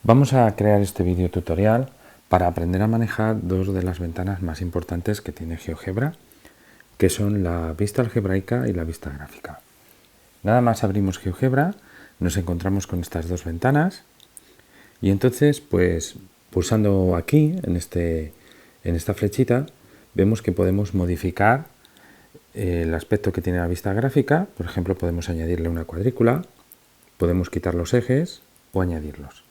Vamos a crear este vídeo tutorial para aprender a manejar dos de las ventanas más importantes que tiene GeoGebra, que son la vista algebraica y la vista gráfica. Nada más abrimos GeoGebra, nos encontramos con estas dos ventanas y entonces, pues pulsando aquí en esta flechita, vemos que podemos modificar el aspecto que tiene la vista gráfica. Por ejemplo, podemos añadirle una cuadrícula, podemos quitar los ejes o añadirlos.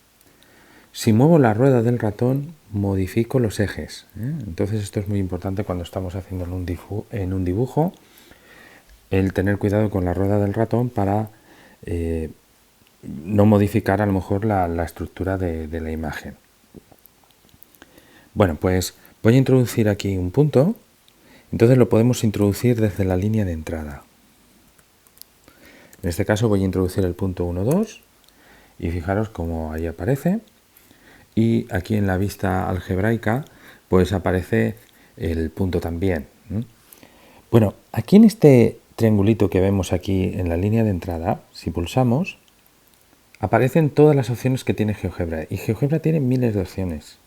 Si muevo la rueda del ratón, modifico los ejes. Entonces esto es muy importante cuando estamos haciendo en un dibujo, el tener cuidado con la rueda del ratón para no modificar a lo mejor la estructura de la imagen. Bueno, pues voy a introducir aquí un punto. Entonces lo podemos introducir desde la línea de entrada. En este caso voy a introducir el punto 1, 2 y fijaros cómo ahí aparece. Y aquí en la vista algebraica pues aparece el punto también. Bueno, aquí en este triangulito que vemos aquí en la línea de entrada, si pulsamos, aparecen todas las opciones que tiene GeoGebra. Y GeoGebra tiene miles de opciones.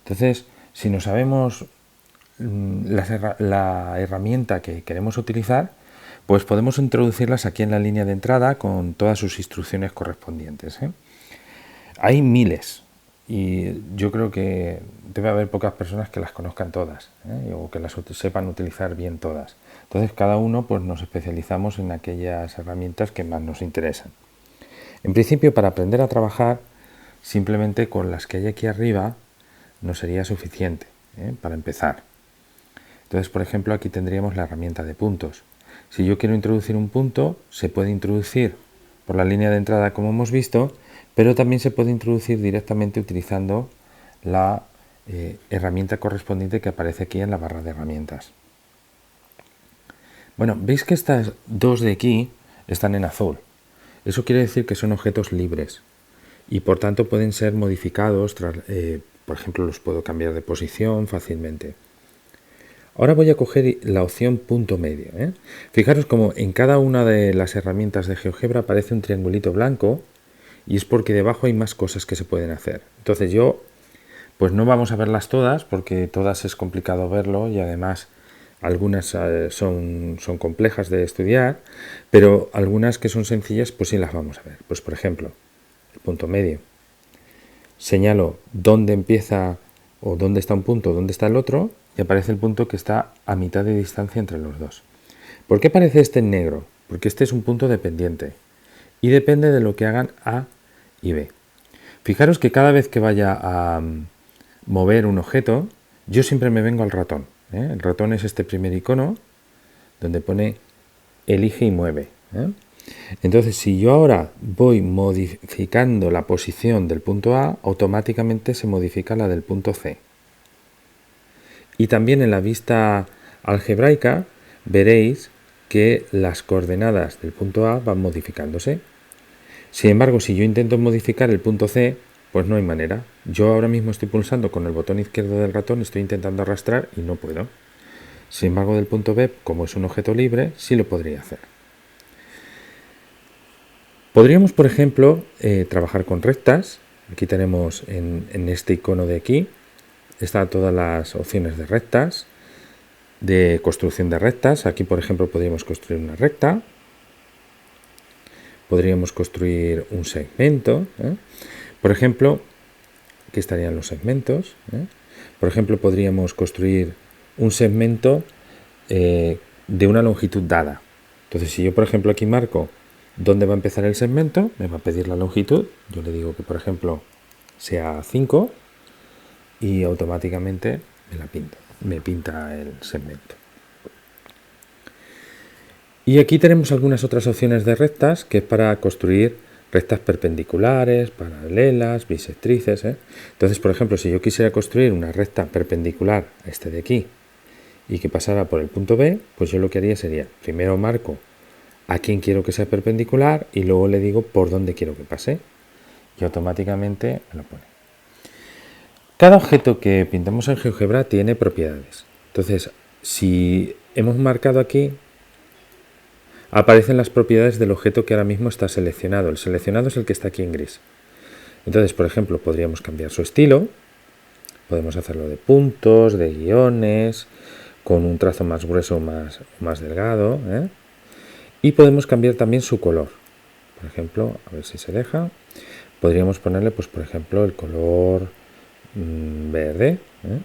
Entonces, si no sabemos la herramienta que queremos utilizar, pues podemos introducirlas aquí en la línea de entrada con todas sus instrucciones correspondientes. Hay miles. Y yo creo que debe haber pocas personas que las conozcan todas, o que las sepan utilizar bien todas. Entonces cada uno pues nos especializamos en aquellas herramientas que más nos interesan. En principio, para aprender a trabajar, simplemente con las que hay aquí arriba no sería suficiente para empezar. Entonces, por ejemplo, aquí tendríamos la herramienta de puntos. Si yo quiero introducir un punto, se puede introducir por la línea de entrada como hemos visto, pero también se puede introducir directamente utilizando la herramienta correspondiente que aparece aquí en la barra de herramientas. Bueno, veis que estas dos de aquí están en azul. Eso quiere decir que son objetos libres y por tanto pueden ser modificados, por ejemplo los puedo cambiar de posición fácilmente. Ahora voy a coger la opción punto medio. Fijaros como en cada una de las herramientas de GeoGebra aparece un triangulito blanco y es porque debajo hay más cosas que se pueden hacer. Entonces pues no vamos a verlas todas porque todas es complicado verlo y además algunas son complejas de estudiar, pero algunas que son sencillas pues sí las vamos a ver. Pues por ejemplo, el punto medio. Señalo dónde empieza o dónde está un punto, dónde está el otro, y aparece el punto que está a mitad de distancia entre los dos. ¿Por qué aparece este en negro? Porque este es un punto dependiente y depende de lo que hagan A y B. Fijaros que cada vez que vaya a mover un objeto, yo siempre me vengo al ratón. El ratón es este primer icono donde pone elige y mueve. Entonces, si yo ahora voy modificando la posición del punto A, automáticamente se modifica la del punto C. Y también en la vista algebraica veréis que las coordenadas del punto A van modificándose. Sin embargo, si yo intento modificar el punto C, pues no hay manera. Yo ahora mismo estoy pulsando con el botón izquierdo del ratón, estoy intentando arrastrar y no puedo. Sin embargo, del punto B, como es un objeto libre, sí lo podría hacer. Podríamos, por ejemplo, trabajar con rectas. Aquí tenemos en este icono de aquí, están todas las opciones de rectas, de construcción de rectas. Aquí, por ejemplo, podríamos construir una recta. Podríamos construir un segmento. Por ejemplo, aquí estarían los segmentos. Por ejemplo, podríamos construir un segmento de una longitud dada. Entonces, si yo, por ejemplo, aquí marco dónde va a empezar el segmento, me va a pedir la longitud. Yo le digo que, por ejemplo, sea 5 y automáticamente me pinta el segmento. Y aquí tenemos algunas otras opciones de rectas, que es para construir rectas perpendiculares, paralelas, bisectrices. Entonces, por ejemplo, si yo quisiera construir una recta perpendicular a este de aquí y que pasara por el punto B, pues yo lo que haría sería, primero marco a quién quiero que sea perpendicular y luego le digo por dónde quiero que pase. Y automáticamente me lo pone. Cada objeto que pintamos en GeoGebra tiene propiedades. Entonces, si hemos marcado aquí, aparecen las propiedades del objeto que ahora mismo está seleccionado. El seleccionado es el que está aquí en gris. Entonces, por ejemplo, podríamos cambiar su estilo. Podemos hacerlo de puntos, de guiones, con un trazo más grueso o más delgado, ¿eh? Y podemos cambiar también su color. Por ejemplo, a ver si se deja. Podríamos ponerle, pues por ejemplo, el color verde, ¿eh?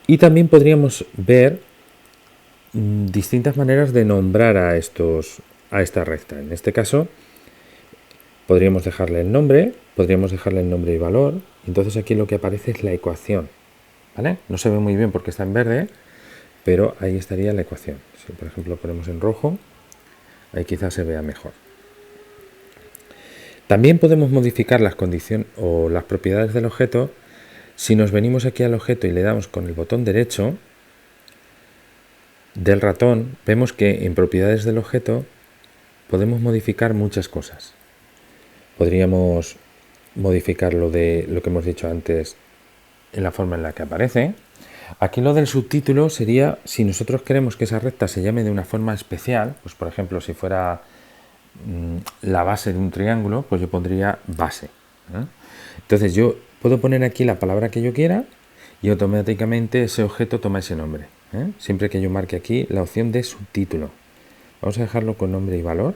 Y también podríamos ver distintas maneras de nombrar a esta recta. En este caso, podríamos dejarle el nombre, y valor. Entonces aquí lo que aparece es la ecuación, ¿vale? No se ve muy bien porque está en verde, pero ahí estaría la ecuación. Si por ejemplo lo ponemos en rojo, ahí quizás se vea mejor. También podemos modificar las condiciones o las propiedades del objeto. Si nos venimos aquí al objeto y le damos con el botón derecho del ratón, vemos que en propiedades del objeto podemos modificar muchas cosas. Podríamos modificar lo que hemos dicho antes en la forma en la que aparece. Aquí lo del subtítulo sería si nosotros queremos que esa recta se llame de una forma especial, pues por ejemplo si fuera la base de un triángulo, pues yo pondría base, ¿eh? Entonces yo puedo poner aquí la palabra que yo quiera y automáticamente ese objeto toma ese nombre, ¿eh? Siempre que yo marque aquí la opción de subtítulo. Vamos a dejarlo con nombre y valor.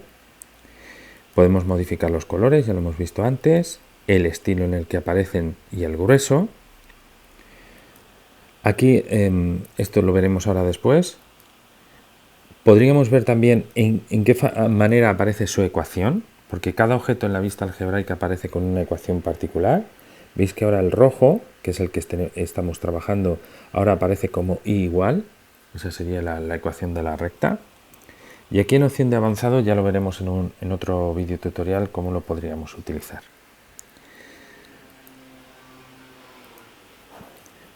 Podemos modificar los colores, ya lo hemos visto antes, el estilo en el que aparecen y el grueso. Aquí esto lo veremos ahora después. Podríamos ver también en qué manera aparece su ecuación, porque cada objeto en la vista algebraica aparece con una ecuación particular. Veis que ahora el rojo, que es el que estamos trabajando, ahora aparece como i igual. Esa sería la ecuación de la recta. Y aquí en opción de avanzado ya lo veremos en otro vídeo tutorial cómo lo podríamos utilizar.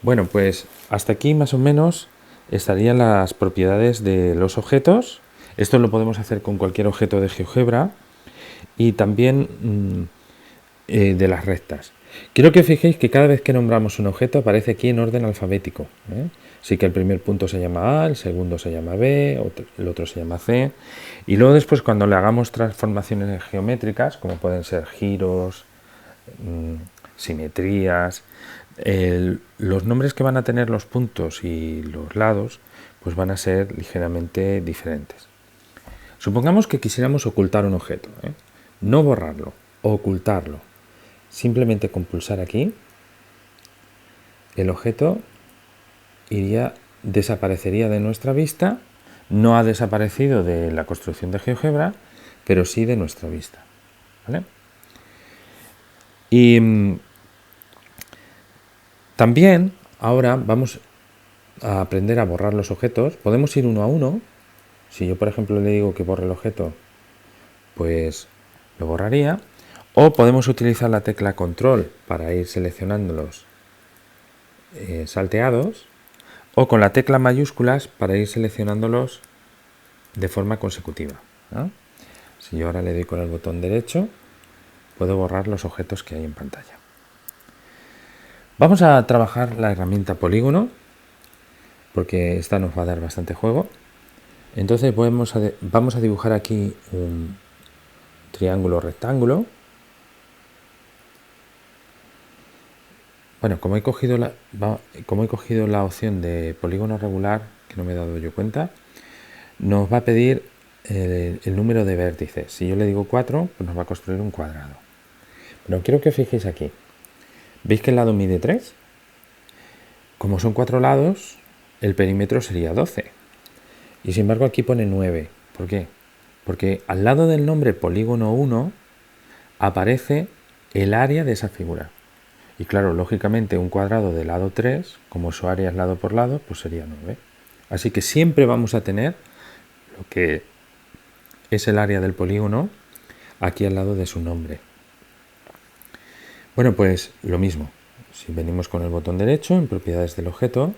Bueno, pues hasta aquí más o menos estarían las propiedades de los objetos. Esto lo podemos hacer con cualquier objeto de GeoGebra y también de las rectas. Quiero que os fijéis que cada vez que nombramos un objeto aparece aquí en orden alfabético, ¿eh? Así que el primer punto se llama A, el segundo se llama B, el otro se llama C. Y luego después cuando le hagamos transformaciones geométricas, como pueden ser giros, simetrías, los nombres que van a tener los puntos y los lados pues van a ser ligeramente diferentes. Supongamos que quisiéramos ocultar un objeto, ¿eh? No borrarlo, ocultarlo. Simplemente con pulsar aquí, el objeto desaparecería de nuestra vista. No ha desaparecido de la construcción de GeoGebra, pero sí de nuestra vista, ¿vale? Y también ahora vamos a aprender a borrar los objetos. Podemos ir uno a uno. Si yo, por ejemplo, le digo que borre el objeto, pues lo borraría. O podemos utilizar la tecla control para ir seleccionándolos salteados. O con la tecla mayúsculas para ir seleccionándolos de forma consecutiva, ¿no? Si yo ahora le doy con el botón derecho, puedo borrar los objetos que hay en pantalla. Vamos a trabajar la herramienta polígono, porque esta nos va a dar bastante juego. Entonces vamos a dibujar aquí un triángulo rectángulo. Bueno, como he cogido la opción de polígono regular, que no me he dado yo cuenta, nos va a pedir el número de vértices. Si yo le digo 4, pues nos va a construir un cuadrado. Pero quiero que os fijéis aquí. ¿Veis que el lado mide 3? Como son 4 lados, el perímetro sería 12. Y sin embargo aquí pone 9. ¿Por qué? Porque al lado del nombre polígono 1 aparece el área de esa figura. Y claro, lógicamente un cuadrado de lado 3, como su área es lado por lado, pues sería 9. Así que siempre vamos a tener lo que es el área del polígono aquí al lado de su nombre. Bueno, pues lo mismo. Si venimos con el botón derecho en propiedades del objeto,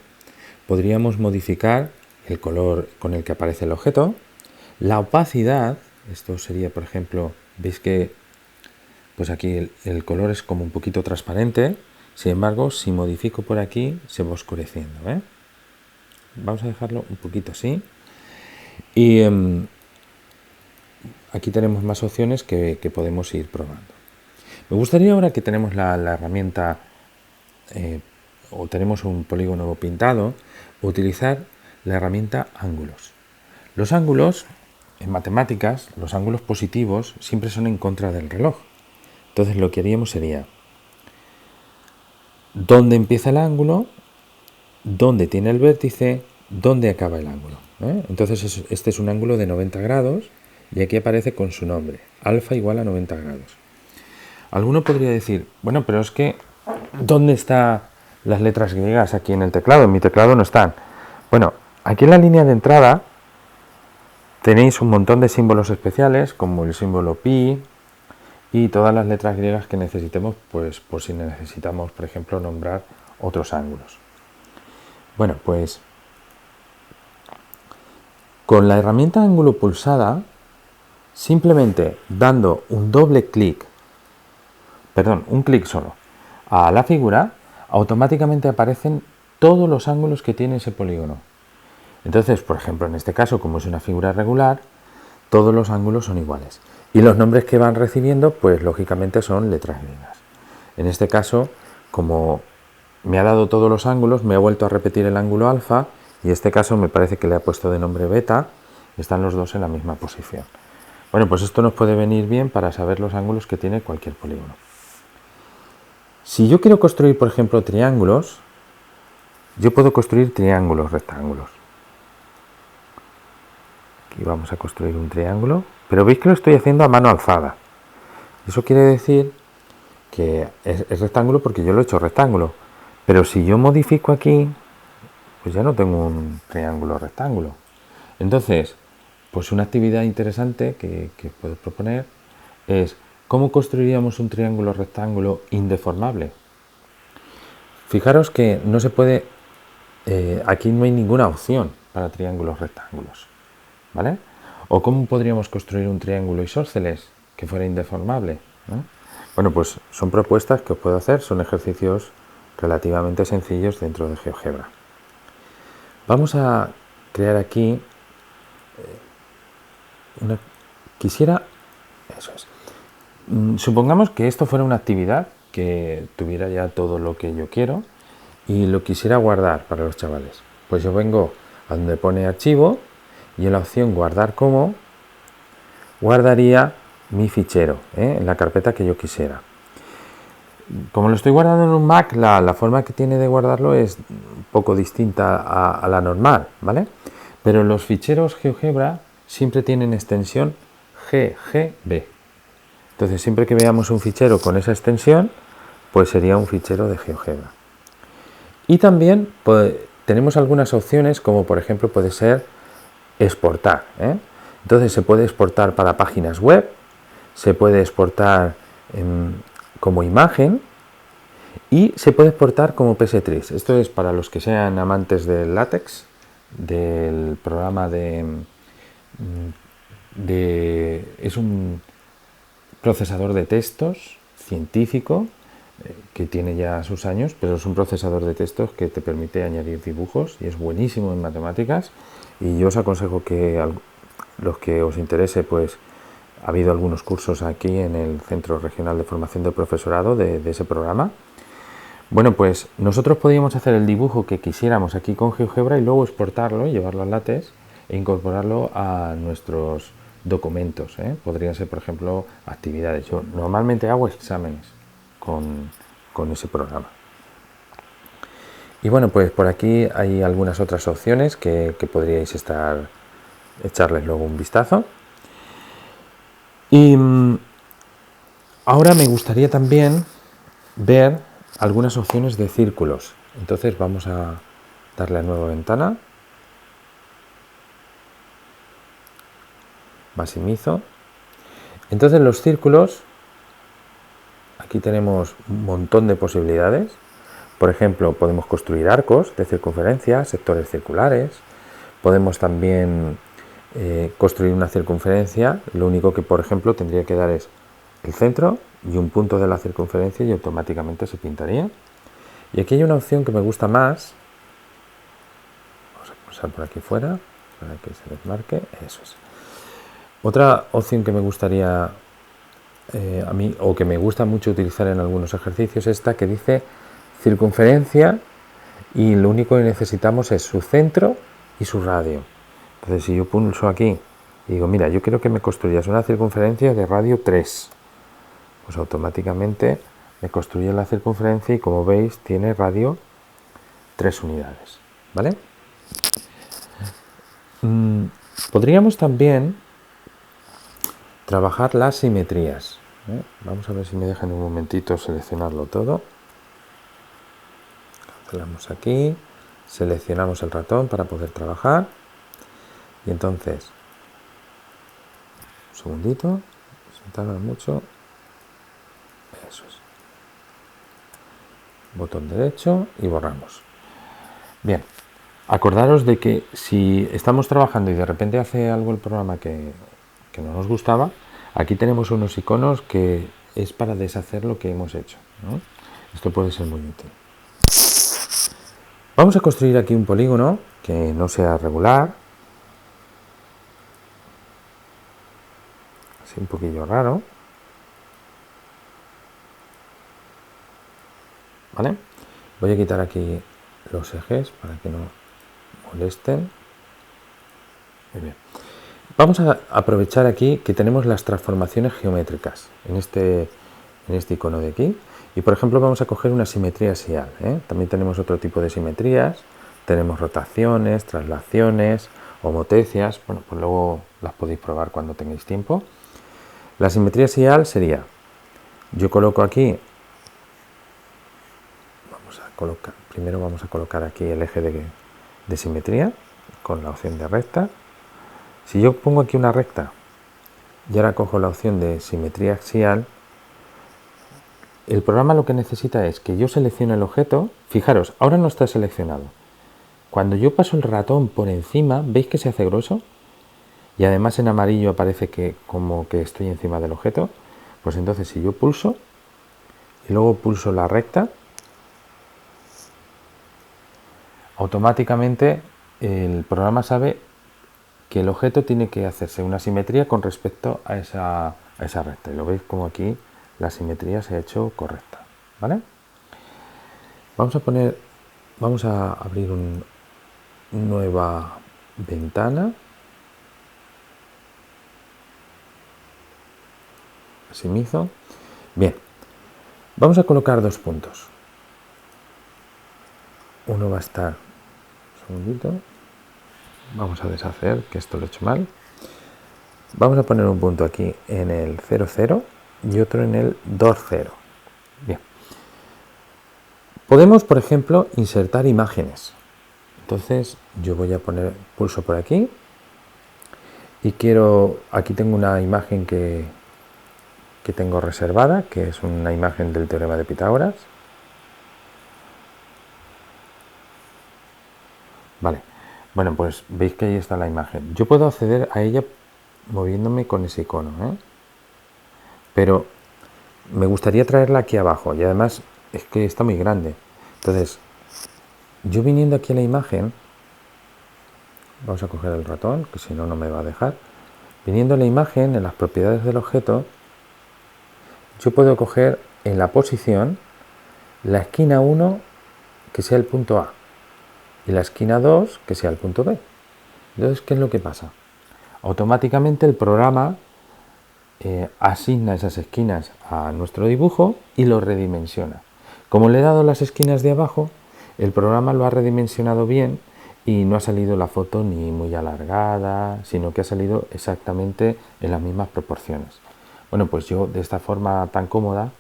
podríamos modificar el color con el que aparece el objeto. La opacidad, esto sería, por ejemplo, veis que pues aquí el color es como un poquito transparente. Sin embargo, si modifico por aquí, se va oscureciendo, ¿eh? Vamos a dejarlo un poquito así. Y aquí tenemos más opciones que podemos ir probando. Me gustaría, ahora que tenemos la herramienta o tenemos un polígono pintado, utilizar la herramienta ángulos. Los ángulos, en matemáticas, los ángulos positivos siempre son en contra del reloj. Entonces lo que haríamos sería, ¿dónde empieza el ángulo? ¿Dónde tiene el vértice? ¿Dónde acaba el ángulo? Entonces este es un ángulo de 90 grados y aquí aparece con su nombre, alfa igual a 90 grados. Alguno podría decir, bueno, pero es que, ¿dónde están las letras griegas aquí en el teclado? En mi teclado no están. Bueno, aquí en la línea de entrada tenéis un montón de símbolos especiales, como el símbolo pi y todas las letras griegas que necesitemos, pues por si necesitamos, por ejemplo, nombrar otros ángulos. Bueno, pues con la herramienta ángulo pulsada, simplemente dando un clic solo a la figura, automáticamente aparecen todos los ángulos que tiene ese polígono. Entonces, por ejemplo, en este caso, como es una figura regular, todos los ángulos son iguales. Y los nombres que van recibiendo, pues lógicamente son letras griegas. En este caso, como me ha dado todos los ángulos, me ha vuelto a repetir el ángulo alfa, y en este caso me parece que le ha puesto de nombre beta, están los dos en la misma posición. Bueno, pues esto nos puede venir bien para saber los ángulos que tiene cualquier polígono. Si yo quiero construir, por ejemplo, triángulos, yo puedo construir triángulos rectángulos. Aquí vamos a construir un triángulo, pero veis que lo estoy haciendo a mano alzada. Eso quiere decir que es rectángulo porque yo lo he hecho rectángulo. Pero si yo modifico aquí, pues ya no tengo un triángulo rectángulo. Entonces, pues una actividad interesante que puedo proponer es ¿cómo construiríamos un triángulo rectángulo indeformable? Fijaros que no se puede, aquí no hay ninguna opción para triángulos rectángulos, ¿vale? O ¿cómo podríamos construir un triángulo isósceles que fuera indeformable? Bueno, pues son propuestas que os puedo hacer, son ejercicios relativamente sencillos dentro de GeoGebra. Vamos a crear aquí supongamos que esto fuera una actividad que tuviera ya todo lo que yo quiero y lo quisiera guardar para los chavales. Pues yo vengo a donde pone archivo y en la opción guardar como, guardaría mi fichero en la carpeta que yo quisiera. Como lo estoy guardando en un Mac, la forma que tiene de guardarlo es un poco distinta a la normal, ¿vale? Pero los ficheros GeoGebra siempre tienen extensión GGB. Entonces, siempre que veamos un fichero con esa extensión, pues sería un fichero de GeoGebra. Y también tenemos algunas opciones, como por ejemplo puede ser exportar. Entonces, se puede exportar para páginas web, se puede exportar como imagen y se puede exportar como PS3. Esto es para los que sean amantes del látex, del programa es un procesador de textos científico que tiene ya sus años, pero es un procesador de textos que te permite añadir dibujos y es buenísimo en matemáticas. Y yo os aconsejo que los que os interese, pues ha habido algunos cursos aquí en el Centro Regional de Formación del Profesorado de ese programa. Bueno, pues nosotros podríamos hacer el dibujo que quisiéramos aquí con GeoGebra y luego exportarlo, llevarlo al látex e incorporarlo a nuestros documentos. Podrían ser, por ejemplo, actividades. Yo normalmente hago exámenes con ese programa. Y bueno, pues por aquí hay algunas otras opciones que podríais echarles luego un vistazo. Y ahora me gustaría también ver algunas opciones de círculos. Entonces vamos a darle a nueva ventana. Maximizo. Entonces los círculos, aquí tenemos un montón de posibilidades. Por ejemplo, podemos construir arcos de circunferencia, sectores circulares. Podemos también construir una circunferencia. Lo único que, por ejemplo, tendría que dar es el centro y un punto de la circunferencia y automáticamente se pintaría. Y aquí hay una opción que me gusta más. Vamos a pulsar por aquí fuera para que se desmarque. Eso es. Otra opción que me gustaría a mí, o que me gusta mucho utilizar en algunos ejercicios, esta que dice circunferencia y lo único que necesitamos es su centro y su radio. Entonces, si yo pulso aquí y digo, mira, yo quiero que me construyas una circunferencia de radio 3, pues automáticamente me construye la circunferencia y, como veis, tiene radio 3 unidades, ¿vale? Podríamos también trabajar las simetrías, ¿eh? Vamos a ver si me dejan un momentito seleccionarlo todo. Cancelamos aquí, seleccionamos el ratón para poder trabajar y entonces, un segundito, se tarda mucho, eso es, botón derecho y borramos. Bien, acordaros de que si estamos trabajando y de repente hace algo el programa que no nos gustaba, aquí tenemos unos iconos que es para deshacer lo que hemos hecho, ¿no? Esto puede ser muy útil. Vamos a construir aquí un polígono que no sea regular, así un poquillo raro, ¿vale? Voy a quitar aquí los ejes para que no molesten. Muy bien. Vamos a aprovechar aquí que tenemos las transformaciones geométricas en este icono de aquí. Y por ejemplo vamos a coger una simetría axial, ¿eh? También tenemos otro tipo de simetrías. Tenemos rotaciones, traslaciones, homotecias. Bueno, pues luego las podéis probar cuando tengáis tiempo. La simetría axial sería, yo coloco aquí, primero vamos a colocar aquí el eje de simetría con la opción de recta. Si yo pongo aquí una recta y ahora cojo la opción de simetría axial, el programa lo que necesita es que yo seleccione el objeto. Fijaros, ahora no está seleccionado. Cuando yo paso el ratón por encima, ¿veis que se hace grueso? Y además en amarillo aparece que como que estoy encima del objeto. Pues entonces si yo pulso y luego pulso la recta, automáticamente el programa sabe que el objeto tiene que hacerse una simetría con respecto a esa recta. Y lo veis como aquí la simetría se ha hecho correcta, ¿vale? Vamos a abrir una nueva ventana. Así me hizo. Bien, vamos a colocar dos puntos. Uno va a estar, un segundito, vamos a deshacer, que esto lo he hecho mal. Vamos a poner un punto aquí en el 0, 0 y otro en el 2, 0. Bien. Podemos, por ejemplo, insertar imágenes. Entonces yo voy a poner, pulso por aquí y aquí tengo una imagen que tengo reservada, que es una imagen del teorema de Pitágoras. Vale, bueno, pues veis que ahí está la imagen. Yo puedo acceder a ella moviéndome con ese icono, ¿eh? Pero me gustaría traerla aquí abajo y además es que está muy grande. Entonces, yo viniendo aquí a la imagen, vamos a coger el ratón, que si no, no me va a dejar. Viniendo a la imagen, en las propiedades del objeto, yo puedo coger en la posición la esquina 1 que sea el punto A y la esquina 2 que sea el punto B. Entonces, ¿qué es lo que pasa? Automáticamente el programa asigna esas esquinas a nuestro dibujo y lo redimensiona. Como le he dado las esquinas de abajo, el programa lo ha redimensionado bien y no ha salido la foto ni muy alargada, sino que ha salido exactamente en las mismas proporciones. Bueno, pues yo de esta forma tan cómoda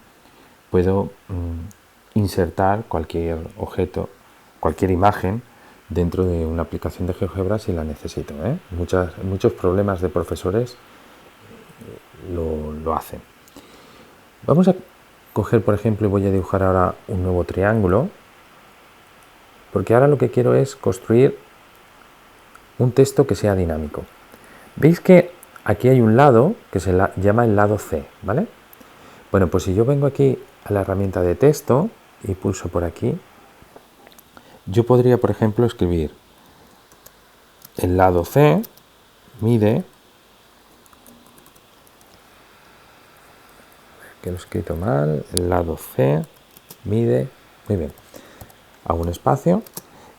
puedo insertar cualquier objeto, cualquier imagen dentro de una aplicación de GeoGebra si la necesito, ¿eh? Muchos problemas de profesores lo hacen. Vamos a coger, por ejemplo, y voy a dibujar ahora un nuevo triángulo, porque ahora lo que quiero es construir un texto que sea dinámico. Veis que aquí hay un lado que se llama el lado C, ¿vale? Bueno, pues si yo vengo aquí a la herramienta de texto y pulso por aquí, yo podría, por ejemplo, escribir el lado C mide que lo he escrito mal, el lado C, mide, muy bien, hago un espacio,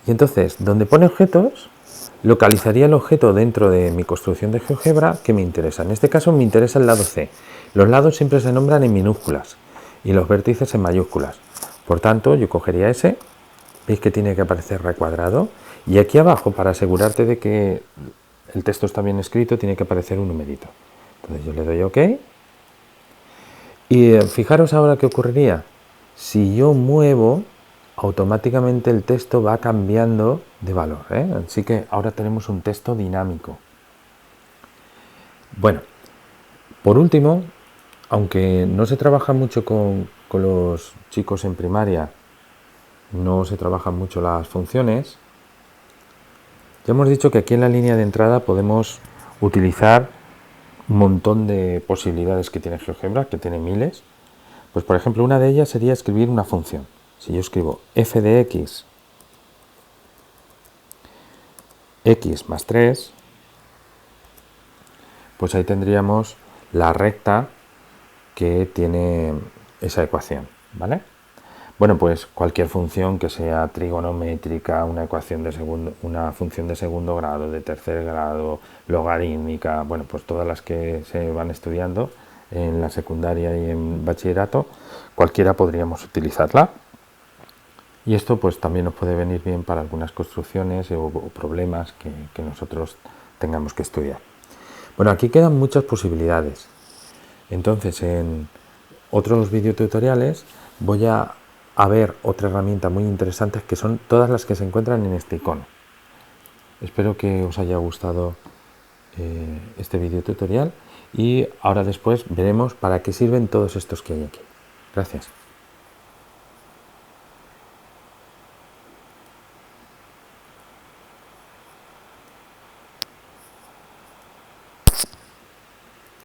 y entonces, donde pone objetos, localizaría el objeto dentro de mi construcción de GeoGebra que me interesa. En este caso me interesa el lado C. Los lados siempre se nombran en minúsculas y los vértices en mayúsculas. Por tanto, yo cogería ese, veis que tiene que aparecer recuadrado, y aquí abajo, para asegurarte de que el texto está bien escrito, tiene que aparecer un numerito. Entonces yo le doy OK. Y fijaros ahora qué ocurriría. Si yo muevo, automáticamente el texto va cambiando de valor, ¿eh? Así que ahora tenemos un texto dinámico. Bueno, por último, aunque no se trabaja mucho con los chicos en primaria, no se trabajan mucho las funciones, ya hemos dicho que aquí en la línea de entrada podemos utilizar un montón de posibilidades que tiene GeoGebra, que tiene miles. Pues por ejemplo, una de ellas sería escribir una función. Si yo escribo f de x más 3, pues ahí tendríamos la recta que tiene esa ecuación, ¿vale? Bueno, pues cualquier función que sea trigonométrica, una ecuación de una función de segundo grado, de tercer grado, logarítmica, bueno, pues todas las que se van estudiando en la secundaria y en bachillerato, cualquiera podríamos utilizarla. Y esto pues también nos puede venir bien para algunas construcciones o problemas que nosotros tengamos que estudiar. Bueno, aquí quedan muchas posibilidades. Entonces, en otros videotutoriales voy a ver otra herramienta muy interesante que son todas las que se encuentran en este icono. Espero que os haya gustado este videotutorial y ahora después veremos para qué sirven todos estos que hay aquí. Gracias.